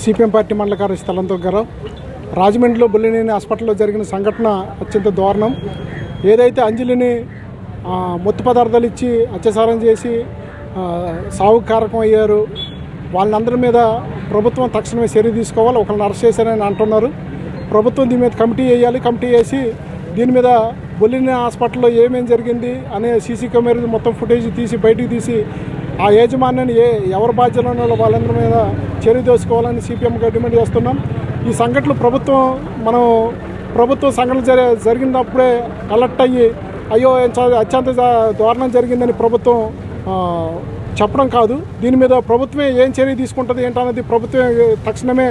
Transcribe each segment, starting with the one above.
CPM party మండల కార్యదర్శి తలంతో గారు రాజమండ్రిలో బుల్లినేని హాస్పిటల్లో జరిగిన సంఘటన అత్యంత దారుణం. ఏదైతే అంజలిని మత్తు పదార్థాలు ఇచ్చి అత్యాచారం చేసి సావుకు కారకం అయ్యారు, వాళ్ళందరి మీద ప్రభుత్వం తక్షణమే చర్య తీసుకోవాలి. ఒకరిని అరెస్ట్ చేశారని అంటున్నారు. ప్రభుత్వం దీని మీద కమిటీ వేయాలి. కమిటీ వేసి దీని మీద బుల్లినేని హాస్పిటల్లో ఏమేమి జరిగింది అనే సీసీ కెమెరా మొత్తం ఫుటేజ్ తీసి బయటికి తీసి ఆ యాజమాన్యాన్ని ఎవరు బాధ్యత ఉన్నారో వాళ్ళందరి మీద చర్య తీసుకోవాలని సిపిఎంగా డిమాండ్ చేస్తున్నాం. ఈ సంఘటనలు ప్రభుత్వం సంఘటన జరిగినప్పుడే అలర్ట్ అయ్యి అయ్యో అత్యంత దారుణం జరిగిందని ప్రభుత్వం చెప్పడం కాదు. దీని మీద ప్రభుత్వమే ఏం చర్య తీసుకుంటుంది ఏంటనేది ప్రభుత్వం తక్షణమే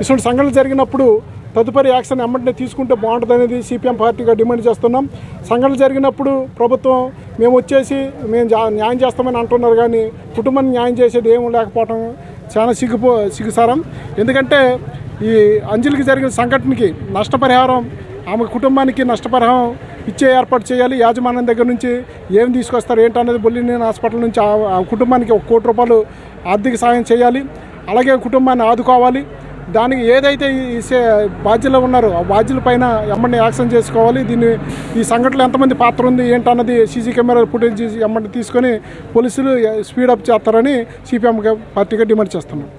ఇటువంటి సంఘటనలు జరిగినప్పుడు తదుపరి యాక్షన్ ఎమ్మటనే తీసుకుంటే బాగుంటుంది అనేది సిపిఎం పార్టీగా డిమాండ్ చేస్తున్నాం. సంఘటన జరిగినప్పుడు ప్రభుత్వం మేము న్యాయం చేస్తామని అంటున్నారు, కానీ కుటుంబాన్ని న్యాయం చేసేది ఏమీ లేకపోవడం చాలా సిగ్గుసారం. ఎందుకంటే ఈ అంజలికి జరిగిన సంఘటనకి నష్టపరిహారం, ఆమె కుటుంబానికి నష్టపరిహారం ఇచ్చే ఏర్పాటు చేయాలి. యాజమాన్యం దగ్గర నుంచి ఏం తీసుకొస్తారు ఏంటనేది బుల్లినేని హాస్పిటల్ నుంచి ఆ కుటుంబానికి 1 కోటి రూపాయలు ఆర్థిక సాయం చేయాలి. అలాగే కుటుంబాన్ని ఆదుకోవాలి. దానికి ఏదైతే ఈ బాధ్యులు ఉన్నారో ఆ బాధ్యుల పైన ఎమ్మడిని యాక్షన్ చేసుకోవాలి. ఈ సంఘటనలో ఎంతమంది పాత్ర ఉంది ఏంటన్నది సీసీ కెమెరా ఫుటేజ్ ఎమ్మడిని తీసుకొని పోలీసులు స్పీడప్ చేస్తారని సిపిఎం పార్టీగా డిమాండ్ చేస్తున్నాం.